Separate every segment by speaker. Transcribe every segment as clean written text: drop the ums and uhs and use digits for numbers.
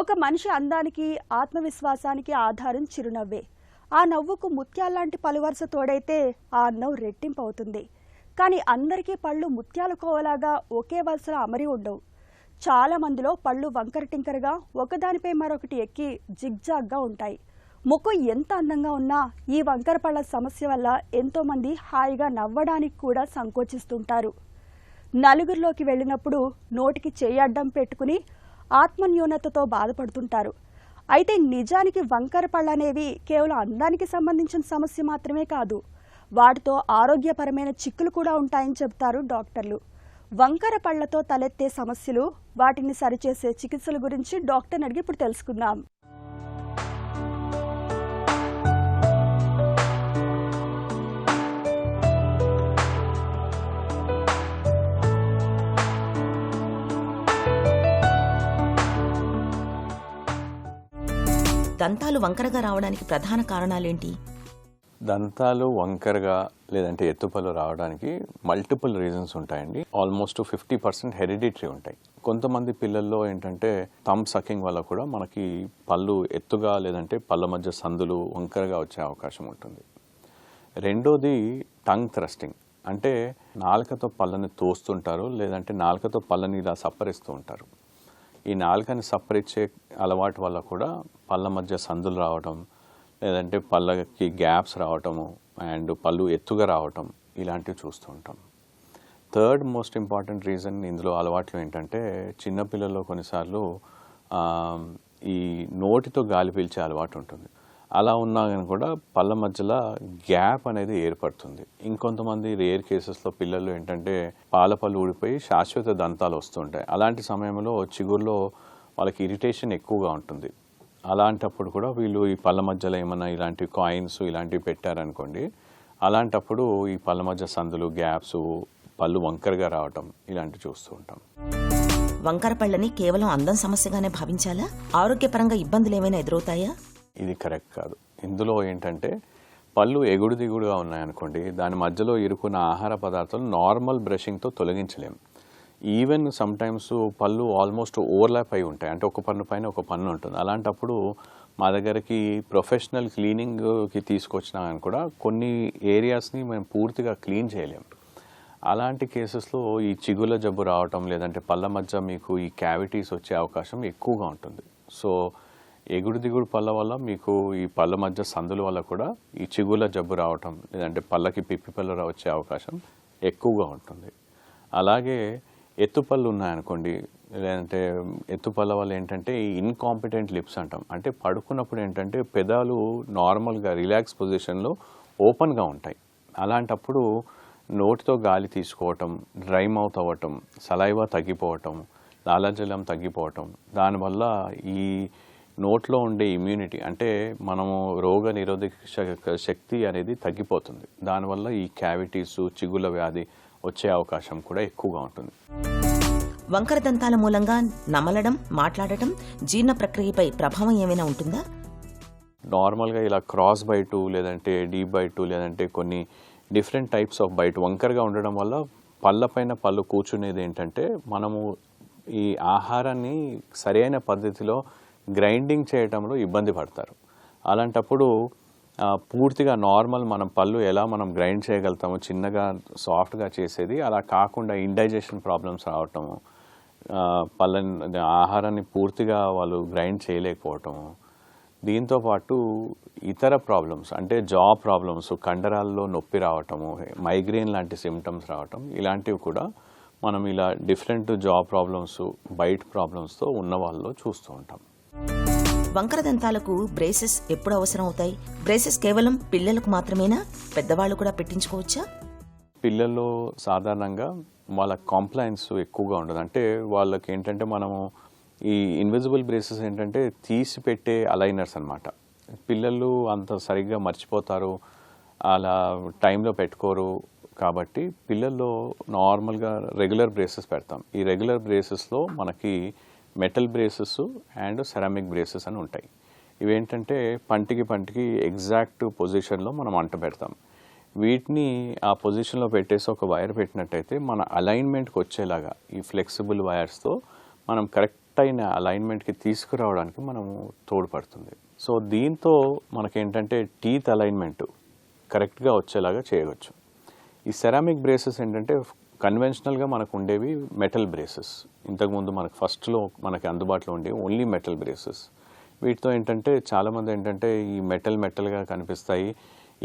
Speaker 1: ఒక మనిషి అందానికి ఆత్మవిశ్వాసానికి ఆధారం చిరునవ్వే. ఆ నవ్వుకు ముత్యాల్లాంటి పలువరుస తోడైతే ఆ అందం రెట్టింపు అవుతుంది. కానీ అందరికీ పళ్ళు ముత్యాల కోవలాగా ఒకే వరుసలో అమరి ఉండవు. చాలా మందిలో పళ్ళు వంకర టింకరగా ఒకదానిపై మరొకటి ఎక్కి జిగ్జాగ్గా ఉంటాయి. ముఖం ఎంత అందంగా ఉన్నా ఈ వంకర పళ్ళ సమస్య వల్ల ఎంతో మంది హాయిగా నవ్వడానికి కూడా సంకోచిస్తుంటారు. నలుగురిలోకి వెళ్ళినప్పుడు నోటికి చెయ్యి అడ్డం పెట్టుకుని ఆత్మన్యూనతతో బాధపడుతుంటారు. అయితే నిజానికి వంకర పళ్ళనేవి కేవలం అందానికి సంబంధించిన సమస్య మాత్రమే కాదు, వాటితో ఆరోగ్యపరమైన చిక్కులు కూడా ఉంటాయని చెబుతారు డాక్టర్లు. వంకర పళ్లతో తలెత్తే సమస్యలు, వాటిని సరిచేసే చికిత్సల గురించి డాక్టర్ని అడిగి ఇప్పుడు తెలుసుకుందాం.
Speaker 2: దంతాలు వంకరగా రావడానికి ప్రధాన కారణాలేంటి?
Speaker 3: దంతాలు వంకరగా లేదంటే ఎత్తుపళ్ళు రావడానికి మల్టిపుల్ రీజన్స్ ఉంటాయండి. ఆల్మోస్ట్ 50% హెరిడిటరీ ఉంటాయి. కొంతమంది పిల్లల్లో ఏంటంటే థంబ్ సకింగ్ వల్ల కూడా మనకి పళ్ళు ఎత్తుగా లేదంటే పళ్ళ మధ్య సందులు వంకరగా వచ్చే అవకాశం ఉంటుంది. రెండోది టంగ్ థ్రస్టింగ్, అంటే నాలుకతో పళ్ళని తోస్తుంటారు, లేదంటే నాలుకతో పళ్ళని ఇలా సప్పరిస్తూ ఉంటారు. ఈ నాలుకని సప్పరిచ్చే అలవాటు వల్ల కూడా పళ్ళ మధ్య సందులు రావటం, లేదంటే పళ్ళకి గ్యాప్స్ రావటము అండ్ పళ్ళు ఎత్తుగా రావటం ఇలాంటివి చూస్తూ ఉంటాం. థర్డ్ మోస్ట్ ఇంపార్టెంట్ రీజన్ ఇందులో అలవాట్లు ఏంటంటే చిన్నపిల్లల్లో కొన్నిసార్లు ఈ నోటితో గాలి పీల్చే అలవాటు ఉంటుంది. అలా ఉన్నా కానీ కూడా పళ్ళ మధ్యలో గ్యాప్ అనేది ఏర్పడుతుంది. ఇంకొంతమంది రేర్ కేసెస్లో పిల్లలు ఏంటంటే పాల పళ్ళు ఊడిపోయి శాశ్వత దంతాలు వస్తుంటాయి. అలాంటి సమయంలో చిగురులో వాళ్ళకి ఇరిటేషన్ ఎక్కువగా ఉంటుంది. అలాంటప్పుడు కూడా వీళ్ళు ఈ పళ్ళ మధ్యలో ఏమైనా ఇలాంటి కాయిన్స్ ఇలాంటివి పెట్టారనుకోండి, అలాంటప్పుడు ఈ పళ్ళ మధ్య సందులు, గ్యాప్స్, పళ్ళు వంకరగా రావటం ఇలాంటివి చూస్తూ ఉంటాం.
Speaker 2: వంకర పళ్ళని కేవలం అందం సమస్యగానే భావించాలా? ఆరోగ్యపరంగా ఇబ్బందులు ఏమైనా ఎదురవుతాయా?
Speaker 3: ఇది కరెక్ట్ కాదు. ఇందులో ఏంటంటే పళ్ళు ఎగుడు దిగుడుగా ఉన్నాయనుకోండి, దాని మధ్యలో ఇరుకున్న ఆహార పదార్థాలు నార్మల్ బ్రషింగ్తో తొలగించలేము. ఈవెన్ సమ్టైమ్స్ పళ్ళు ఆల్మోస్ట్ ఓవర్లాప్ అయి ఉంటాయి, అంటే ఒక పన్ను పైన ఒక పన్ను ఉంటుంది. అలాంటప్పుడు మా దగ్గరికి ప్రొఫెషనల్ క్లీనింగ్కి తీసుకొచ్చినా కానీ కూడా కొన్ని ఏరియాస్ని మేము పూర్తిగా క్లీన్ చేయలేము. అలాంటి కేసెస్లో ఈ చిగుళ్ళ జబ్బు రావటం లేదంటే పళ్ళ మధ్య మీకు ఈ క్యావిటీస్ వచ్చే అవకాశం ఎక్కువగా ఉంటుంది. సో ఎగుడు దిగుడు పళ్ళ వల్ల మీకు ఈ పళ్ళ మధ్య సందుల వల్ల కూడా ఈ చిగుళ్ళ జబ్బు రావటం లేదంటే పళ్ళకి పిప్పి పళ్ళు వచ్చే అవకాశం ఎక్కువగా ఉంటుంది. అలాగే ఎత్తుపళ్ళు ఉన్నాయనుకోండి, లేదంటే ఎత్తుపళ్ళ వల్ల ఏంటంటే ఈ ఇన్కాంపిటెంట్ లిప్స్ అంటాం, అంటే పడుకున్నప్పుడు ఏంటంటే పెదాలు నార్మల్గా రిలాక్స్ పొజిషన్లో ఓపెన్గా ఉంటాయి. అలాంటప్పుడు నోటితో గాలి తీసుకోవటం, డ్రై మౌత్ అవ్వటం, సలైవా తగ్గిపోవటం, లాలాజలం తగ్గిపోవటం, దానివల్ల ఈ నోట్లో ఉండే ఇమ్యూనిటీ అంటే మనము రోగ నిరోధక శక్తి అనేది తగ్గిపోతుంది. దానివల్ల ఈ క్యావిటీస్, చిగుళ్ళ వ్యాధి వచ్చే అవకాశం కూడా ఎక్కువగా ఉంటుంది.
Speaker 2: వంకర దంతాల మూలంగా నమలడం, మాట్లాడటం, జీర్ణ ప్రక్రియపై ప్రభావం ఏమైనా ఉంటుందా?
Speaker 3: నార్మల్గా ఇలా క్రాస్ బైటు లేదంటే డీప్ బైటు లేదంటే కొన్ని డిఫరెంట్ టైప్స్ ఆఫ్ బైట్ వంకరగా ఉండడం వల్ల పళ్ళపైన పళ్ళు కూర్చునేది ఏంటంటే మనము ఈ ఆహారాన్ని సరైన పద్ధతిలో గ్రైండింగ్ చేయడంలో ఇబ్బంది పడతారు. అలాంటప్పుడు పూర్తిగా నార్మల్ మనం పళ్ళు ఎలా మనం గ్రైండ్ చేయగలుగుతాము, చిన్నగా సాఫ్ట్గా చేసేది, అలా కాకుండా ఇండైజెషన్ ప్రాబ్లమ్స్ రావటము, పళ్ళని ఆహారాన్ని పూర్తిగా వాళ్ళు గ్రైండ్ చేయలేకపోవటము, దీంతోపాటు ఇతర ప్రాబ్లమ్స్ అంటే జా ప్రాబ్లమ్స్, కండరాల్లో నొప్పి రావటము, మైగ్రేన్ లాంటి సిమ్టమ్స్ రావటం, ఇలాంటివి కూడా మనం ఇలా డిఫరెంట్ జా ప్రాబ్లమ్స్, బైట్ ప్రాబ్లమ్స్తో ఉన్న వాళ్ళలో చూస్తూ ఉంటాం.
Speaker 2: వంకర దంతాలకు బ్రేసెస్ ఎప్పుడు అవసరం అవుతాయి? బ్రేసెస్ కేవలం పిల్లలకు మాత్రమేనా? పెద్దవాళ్ళు కూడా పెట్టించుకోవచ్చా?
Speaker 3: పిల్లల్లో సాధారణంగా వాళ్ళ కాంప్లైన్స్ ఎక్కువగా ఉండదు. అంటే వాళ్ళకి ఏంటంటే మనము ఈ ఇన్విజిబుల్ బ్రేసెస్ ఏంటంటే తీసి పెట్టే అలైనర్స్ అన్నమాట. పిల్లలు అంత సరిగ్గా మర్చిపోతారు, అలా టైంలో పెట్టుకోరు. కాబట్టి పిల్లల్లో నార్మల్గా రెగ్యులర్ బ్రేసెస్ పెడతాం. ఈ రెగ్యులర్ బ్రేసెస్లో మనకి metal braces and ceramic braces అని ఉంటాయి. ఇవేంటంటే పంటికి ఎగ్జాక్ట్ పొజిషన్లో మనం అంట పెడతాం. వీటిని ఆ పొజిషన్లో పెట్టేసి ఒక వైర్ పెట్టినట్టయితే మన అలైన్మెంట్కి వచ్చేలాగా ఈ ఫ్లెక్సిబుల్ వైర్స్తో మనం కరెక్ట్ కరెక్ట్ అయిన అలైన్మెంట్కి తీసుకురావడానికి మనము తోడ్పడుతుంది. సో దీంతో మనకేంటంటే టీత్ అలైన్మెంట్ కరెక్ట్గా వచ్చేలాగా చేయవచ్చు. ఈ సెరామిక్ బ్రేసెస్ ఏంటంటే కన్వెన్షనల్గా మనకు ఉండేవి మెటల్ బ్రేసెస్. ఇంతకుముందు మనకు ఫస్ట్లో మనకి అందుబాటులో ఉండేవి ఓన్లీ మెటల్ బ్రేసెస్. వీటితో ఏంటంటే చాలామంది ఏంటంటే ఈ మెటల్గా కనిపిస్తాయి,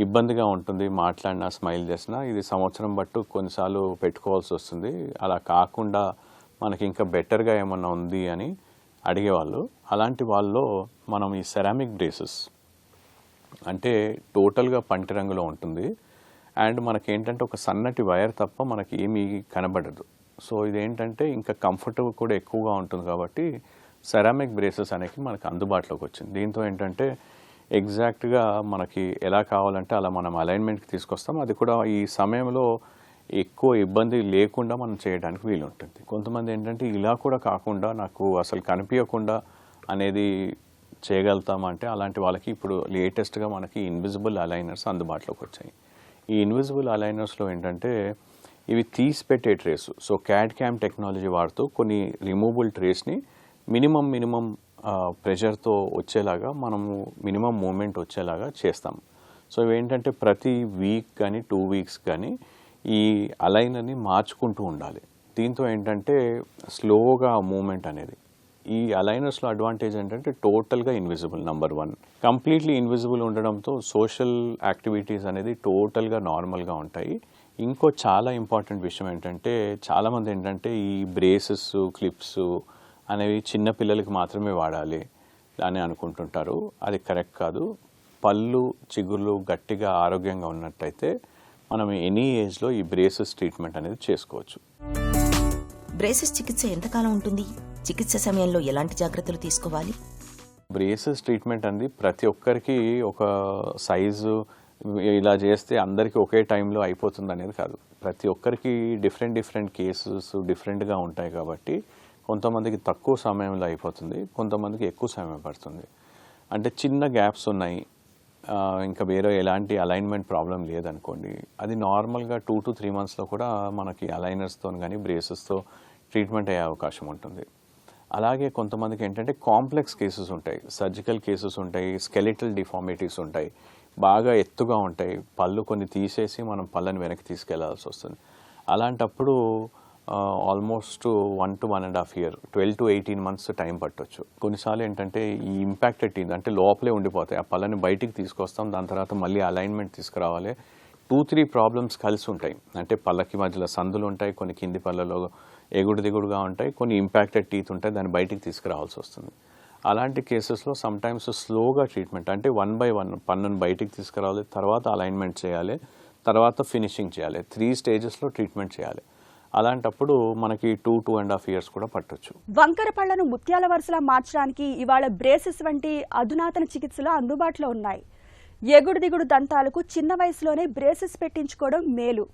Speaker 3: ఇబ్బందిగా ఉంటుంది, మాట్లాడినా స్మైల్ చేసినా ఇది సంవత్సరం బట్టు కొన్నిసార్లు పెట్టుకోవాల్సి వస్తుంది. అలా కాకుండా మనకి ఇంకా బెటర్గా ఏమన్నా ఉంది అని అడిగేవాళ్ళు. అలాంటి వాళ్ళలో మనం ఈ సెరామిక్ బ్రేసెస్ అంటే టోటల్గా పంటి రంగులో ఉంటుంది అండ్ మనకేంటంటే ఒక సన్నటి వైర్ తప్ప మనకి ఏమీ కనబడదు. సో ఇదేంటంటే ఇంకా కంఫర్ట్ కూడా ఎక్కువగా ఉంటుంది కాబట్టి సెరామిక్ బ్రేసెస్ అనేవి మనకు అందుబాటులోకి వచ్చింది. దీంతో ఏంటంటే ఎగ్జాక్ట్గా మనకి ఎలా కావాలంటే అలా మనం అలైన్మెంట్కి తీసుకొస్తాం. అది కూడా ఈ సమయంలో ఎక్కువ ఇబ్బంది లేకుండా మనం చేయడానికి వీలుంటుంది. కొంతమంది ఏంటంటే ఇలా కూడా కాకుండా నాకు అసలు కనిపించకుండా అనేది చేయగలుగుతామంటే అలాంటి వాళ్ళకి ఇప్పుడు లేటెస్ట్గా మనకి ఇన్విజిబుల్ అలైనర్స్ అందుబాటులోకి వచ్చాయి. ఈ ఇన్విజిబుల్ అలైనర్స్లో ఏంటంటే ఇవి తీసి పెట్టే ట్రేస్. సో CAD/CAM టెక్నాలజీ వాడుతూ కొన్ని రిమూవబుల్ ట్రేస్ని మినిమం ప్రెషర్తో వచ్చేలాగా మనము మినిమం మూమెంట్ వచ్చేలాగా చేస్తాం. సో ఇవేంటంటే ప్రతి వీక్ కానీ 2 వీక్స్ కానీ ఈ అలైనర్ని మార్చుకుంటూ ఉండాలి. దీంతో ఏంటంటే స్లోగా మూమెంట్ అనేది. ఈ అలైనర్స్లో అడ్వాంటేజ్ ఏంటంటే టోటల్గా ఇన్విజిబుల్. నెంబర్ 1 కంప్లీట్లీ ఇన్విజిబుల్ ఉండడంతో సోషల్ యాక్టివిటీస్ అనేది టోటల్గా నార్మల్గా ఉంటాయి. ఇంకో చాలా ఇంపార్టెంట్ విషయం ఏంటంటే చాలామంది ఏంటంటే ఈ బ్రేసెస్ క్లిప్స్ అనేవి చిన్న పిల్లలకి మాత్రమే వాడాలి అని అనుకుంటుంటారు. అది కరెక్ట్ కాదు. పళ్ళు చిగుర్లు గట్టిగా ఆరోగ్యంగా ఉన్నట్టయితే మనం ఎనీ ఏజ్లో ఈ బ్రేసెస్ ట్రీట్మెంట్ అనేది చేసుకోవచ్చు.
Speaker 2: బ్రేసెస్ చికిత్స ఎంతకాలం ఉంటుంది? చికిత్స సమయంలో ఎలాంటి జాగ్రత్తలు తీసుకోవాలి?
Speaker 3: బ్రేసెస్ ట్రీట్మెంట్ అనేది ప్రతి ఒక్కరికి ఒక సైజు ఇలా చేస్తే అందరికీ ఒకే టైంలో అయిపోతుంది అనేది కాదు. ప్రతి ఒక్కరికి డిఫరెంట్ కేసెస్ డిఫరెంట్గా ఉంటాయి కాబట్టి కొంతమందికి తక్కువ సమయంలో అయిపోతుంది, కొంతమందికి ఎక్కువ సమయం పడుతుంది. అంటే చిన్న గ్యాప్స్ ఉన్నాయి, ఇంకా వేరే ఎలాంటి అలైన్మెంట్ ప్రాబ్లం లేదనుకోండి, అది నార్మల్గా 2 to 3 monthsలో కూడా మనకి అలైనర్స్తో కానీ బ్రేసెస్తో ట్రీట్మెంట్ అయ్యే అవకాశం ఉంటుంది. అలాగే కొంతమందికి ఏంటంటే కాంప్లెక్స్ కేసెస్ ఉంటాయి, సర్జికల్ కేసెస్ ఉంటాయి, స్కెలిటల్ డిఫార్మిటీస్ ఉంటాయి, బాగా ఎత్తుగా ఉంటాయి, పళ్ళు కొన్ని తీసేసి మనం పళ్ళని వెనక్కి తీసుకెళ్లాల్సి వస్తుంది. అలాంటప్పుడు almost 1 to 1.5 years 12 to 18 months time పట్టవచ్చు. కొన్నిసార్లు ఏంటంటే ఈ ఇంపాక్టెడ్ టీత్ అంటే లోపలే ఉండిపోతాయి, ఆ పళ్ళని బయటికి తీసుకొస్తాం, దాని తర్వాత మళ్ళీ అలైన్మెంట్ తీసుకురావాలి. 2-3 ప్రాబ్లమ్స్ కలిసి ఉంటాయి. అంటే పళ్ళకి మధ్యలో సందులు ఉంటాయి, కొన్ని కింది పళ్ళలో ఎగుడు దిగుడుగా ఉంటాయి, కొన్ని ఇంపాక్టెడ్ టీత్ ఉంటాయి, దాన్ని బయటికి తీసుకురావాల్సి వస్తుంది. అలాంటి కేసెస్లో సమ్టైమ్స్ స్లోగా ట్రీట్మెంట్ అంటే 1 by 1 పన్నును బయటికి తీసుకురావాలి, తర్వాత అలైన్మెంట్ చేయాలి, తర్వాత ఫినిషింగ్ చేయాలి. 3 stagesలో ట్రీట్మెంట్ చేయాలి. అలాంటప్పుడు మనకి 2-2.5 years కూడా పట్టొచ్చు.
Speaker 1: వంకర పళ్లను ముత్యాల వరుసలా మార్చడానికి ఇవాళ బ్రేసెస్ వంటి అధునాతన చికిత్సలు అందుబాటులో ఉన్నాయి. ఎగుడు దిగుడు దంతాలకు చిన్న వయసులోనే బ్రేసెస్ పెట్టించుకోవడం మేలు.